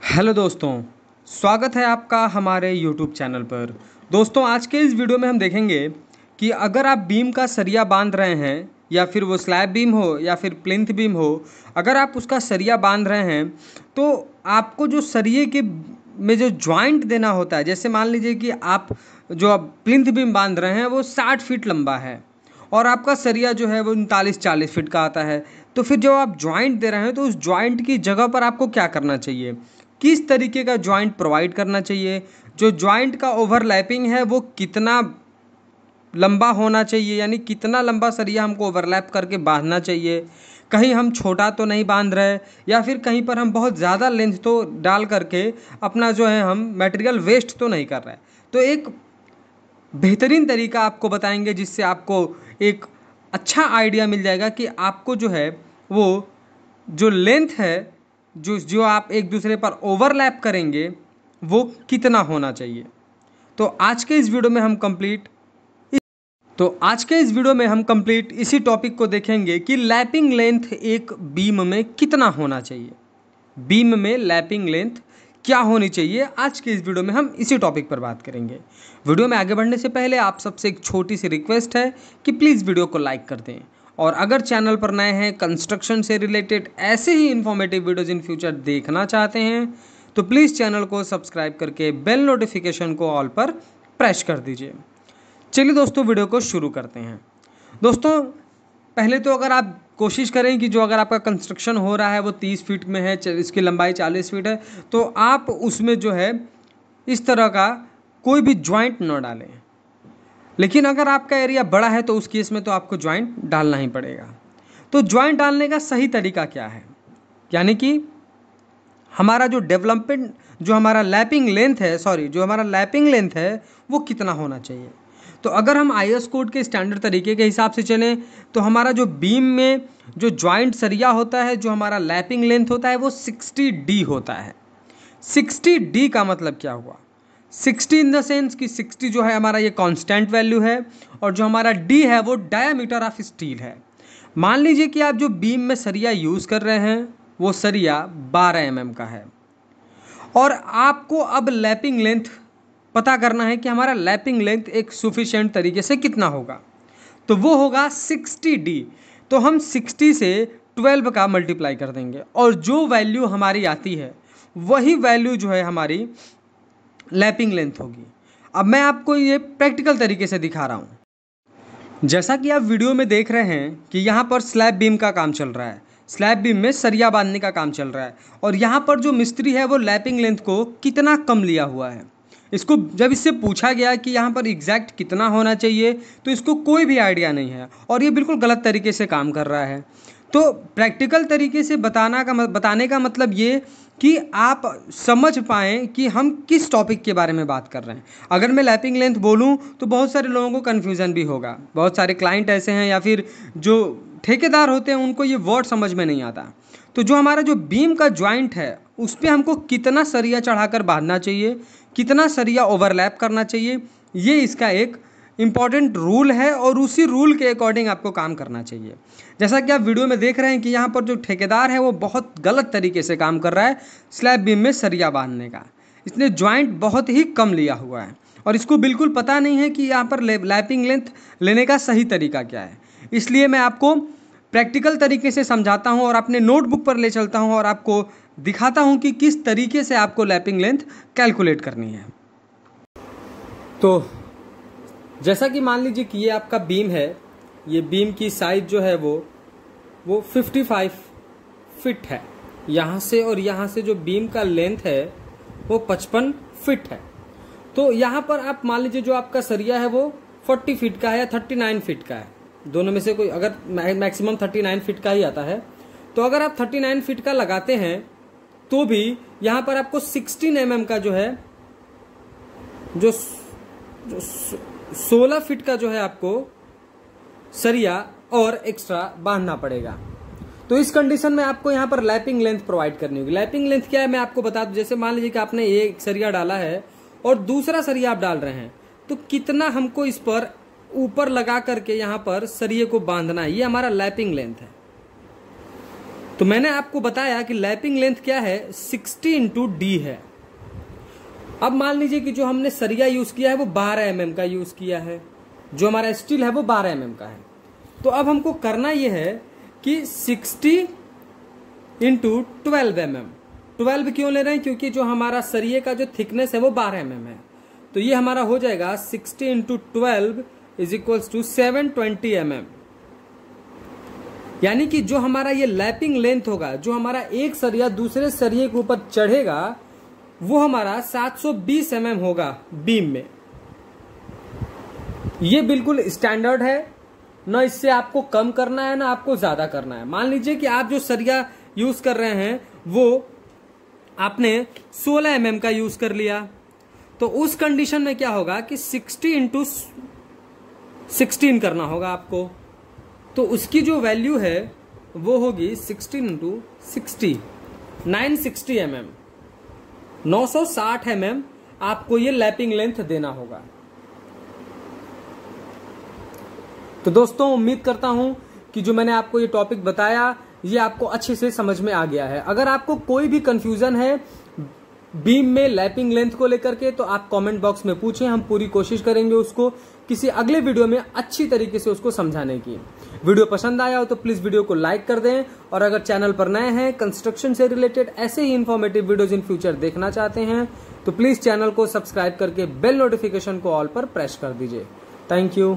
Hello दोस्तों, स्वागत है आपका हमारे YouTube चैनल पर। दोस्तों, आज के इस वीडियो में हम देखेंगे कि अगर आप बीम का सरिया बांध रहे हैं या फिर वो स्लैब बीम हो या फिर प्लिंथ बीम हो, अगर आप उसका सरिया बांध रहे हैं तो आपको जो सरिये के में जो जॉइंट देना होता है, जैसे मान लीजिए कि आप जो अब प्लिंथ बीम बांध रहे हैं वो 60 फीट लंबा है और आपका सरिया जो है वो 39-40 फीट का आता है। तो फिर जब आप जॉइंट दे रहे हैं तो उस जॉइंट की जगह पर आपको क्या करना चाहिए, किस तरीके का जॉइंट प्रोवाइड करना चाहिए, जो जॉइंट का ओवरलैपिंग है वो कितना लंबा होना चाहिए, यानी कितना लंबा सरिया हमको ओवरलैप करके बांधना चाहिए, कहीं हम छोटा तो नहीं बांध रहे या फिर कहीं पर हम बहुत ज़्यादा लेंथ तो डाल करके अपना जो है हम मटेरियल वेस्ट तो नहीं कर रहे। तो एक बेहतरीन तरीका आपको बताएंगे जिससे आपको एक अच्छा आइडिया मिल जाएगा कि आपको जो है वो जो लेंथ है जो जो आप एक दूसरे पर ओवरलैप करेंगे वो कितना होना चाहिए। तो आज के इस वीडियो में हम कंप्लीट इसी टॉपिक को देखेंगे कि लैपिंग लेंथ एक बीम में कितना होना चाहिए, बीम में लैपिंग लेंथ क्या होनी चाहिए। आज के इस वीडियो में हम इसी टॉपिक पर बात करेंगे। वीडियो में आगे बढ़ने से पहले आप सबसे एक छोटी सी रिक्वेस्ट है कि प्लीज़ वीडियो को लाइक कर दें, और अगर चैनल पर नए हैं, कंस्ट्रक्शन से रिलेटेड ऐसे ही इन्फॉर्मेटिव वीडियोज़ इन फ्यूचर देखना चाहते हैं तो प्लीज़ चैनल को सब्सक्राइब करके बेल नोटिफिकेशन को ऑल पर प्रेस कर दीजिए। चलिए दोस्तों, वीडियो को शुरू करते हैं। दोस्तों, पहले तो अगर आप कोशिश करें कि जो अगर आपका कंस्ट्रक्शन हो रहा है वो 30 फीट में है, इसकी लंबाई 40 फीट है, तो आप उसमें जो है इस तरह का कोई भी जॉइंट न डालें। लेकिन अगर आपका एरिया बड़ा है तो उस केस में तो आपको जॉइंट डालना ही पड़ेगा। तो जॉइंट डालने का सही तरीका क्या है, यानी कि हमारा जो डेवलपमेंट जो हमारा लैपिंग लेंथ है वो कितना होना चाहिए। तो अगर हम IS कोड के स्टैंडर्ड तरीके के हिसाब से चलें तो हमारा जो बीम में जो जॉइंट सरिया होता है, जो हमारा लैपिंग लेंथ होता है वो 60D होता है। 60D का मतलब क्या हुआ, 60 इन द सेंस कि 60 जो है हमारा ये कांस्टेंट वैल्यू है और जो हमारा D है वो डायामीटर ऑफ स्टील है। मान लीजिए कि आप जो बीम में सरिया यूज़ कर रहे हैं वो सरिया 12 mm का है और आपको अब लैपिंग लेंथ पता करना है कि हमारा लैपिंग लेंथ एक सफिशिएंट तरीके से कितना होगा, तो वो होगा 60D। तो हम 60 से 12 का मल्टीप्लाई कर देंगे और जो वैल्यू हमारी आती है वही वैल्यू जो है हमारी लैपिंग लेंथ होगी। अब मैं आपको ये प्रैक्टिकल तरीके से दिखा रहा हूँ। जैसा कि आप वीडियो में देख रहे हैं कि यहाँ पर स्लैब बीम का काम चल रहा है, स्लैब बीम में सरिया बांधने का काम चल रहा है और यहाँ पर जो मिस्त्री है वो लैपिंग लेंथ को कितना कम लिया हुआ है। इसको जब इससे पूछा गया कि यहाँ पर एग्जैक्ट कितना होना चाहिए तो इसको कोई भी आइडिया नहीं है और ये बिल्कुल गलत तरीके से काम कर रहा है। तो प्रैक्टिकल तरीके से बताने का मतलब ये कि आप समझ पाएँ कि हम किस टॉपिक के बारे में बात कर रहे हैं। अगर मैं लैपिंग लेंथ बोलूं तो बहुत सारे लोगों को कन्फ्यूज़न भी होगा। बहुत सारे क्लाइंट ऐसे हैं या फिर जो ठेकेदार होते हैं उनको ये वर्ड समझ में नहीं आता। तो जो हमारा जो बीम का जॉइंट है उस पर हमको कितना सरिया चढ़ाकर बांधना चाहिए, कितना सरिया ओवरलैप करना चाहिए, ये इसका एक इम्पॉर्टेंट रूल है और उसी रूल के अकॉर्डिंग आपको काम करना चाहिए। जैसा कि आप वीडियो में देख रहे हैं कि यहाँ पर जो ठेकेदार है वो बहुत गलत तरीके से काम कर रहा है स्लैब बीम में सरिया बांधने का। इसने जॉइंट बहुत ही कम लिया हुआ है और इसको बिल्कुल पता नहीं है कि यहाँ पर लैपिंग लेंथ लेने का सही तरीका क्या है। इसलिए मैं आपको प्रैक्टिकल तरीके से समझाता हूँ और अपने नोटबुक पर ले चलता हूँ और आपको दिखाता हूँ कि किस तरीके से आपको लैपिंग लेंथ कैलकुलेट करनी है। तो जैसा कि मान लीजिए कि ये आपका बीम है, ये बीम की साइज जो है वो 55 फीट है यहाँ से, और यहाँ से जो बीम का लेंथ है वो 55 फीट है। तो यहाँ पर आप मान लीजिए जो आपका सरिया है वो 40 फीट का है या 39 फीट का है, दोनों में से कोई, अगर मैक्सिमम 39 फीट का ही आता है तो अगर आप 39 फीट का लगाते हैं तो भी यहाँ पर आपको 16 mm का जो है जो 16 फीट का जो है आपको सरिया और एक्स्ट्रा बांधना पड़ेगा। तो इस कंडीशन में आपको यहाँ पर लैपिंग लेंथ प्रोवाइड करनी होगी। लैपिंग लेंथ क्या है मैं आपको बता दूं। जैसे मान लीजिए कि आपने एक सरिया डाला है और दूसरा सरिया आप डाल रहे हैं, तो कितना हमको इस पर ऊपर लगा करके यहाँ पर सरिये को बांधना है, ये हमारा लैपिंग लेंथ है। तो मैंने आपको बताया कि लैपिंग लेंथ क्या है, 60 इंटू डी है। अब मान लीजिए कि जो हमने सरिया यूज किया है वो 12 mm का यूज किया है, जो हमारा स्टील है वो 12 mm का है। तो अब हमको करना यह है कि 60 इंटू 12 mm। 12 क्यों ले रहे हैं, क्योंकि जो हमारा सरिये का जो थिकनेस है वो 12 mm है। तो ये हमारा हो जाएगा 60 into 12 is equals to 720 mm। यानी कि जो हमारा ये लैपिंग लेंथ होगा, जो हमारा एक सरिया दूसरे सरिये के ऊपर चढ़ेगा, वो हमारा 720 mm होगा बीम में। ये बिल्कुल स्टैंडर्ड है, ना इससे आपको कम करना है ना आपको ज्यादा करना है। मान लीजिए कि आप जो सरिया यूज कर रहे हैं वो आपने 16 mm का यूज कर लिया, तो उस कंडीशन में क्या होगा कि 60 इंटू 16 करना होगा आपको। तो उसकी जो वैल्यू है वो होगी 16 इंटू 60, 960 mm, 960 mm आपको ये लैपिंग लेंथ देना होगा। तो दोस्तों उम्मीद करता हूं कि जो मैंने आपको ये टॉपिक बताया ये आपको अच्छे से समझ में आ गया है। अगर आपको कोई भी कंफ्यूजन है बीम में लैपिंग लेंथ को लेकर के तो आप कमेंट बॉक्स में पूछें, हम पूरी कोशिश करेंगे उसको किसी अगले वीडियो में अच्छी तरीके से उसको समझाने की। वीडियो पसंद आया हो तो प्लीज वीडियो को लाइक कर दें, और अगर चैनल पर नए हैं, कंस्ट्रक्शन से रिलेटेड ऐसे ही इंफॉर्मेटिव वीडियोज इन फ्यूचर देखना चाहते हैं तो प्लीज चैनल को सब्सक्राइब करके बेल नोटिफिकेशन को ऑल पर प्रेस कर दीजिए। Thank you.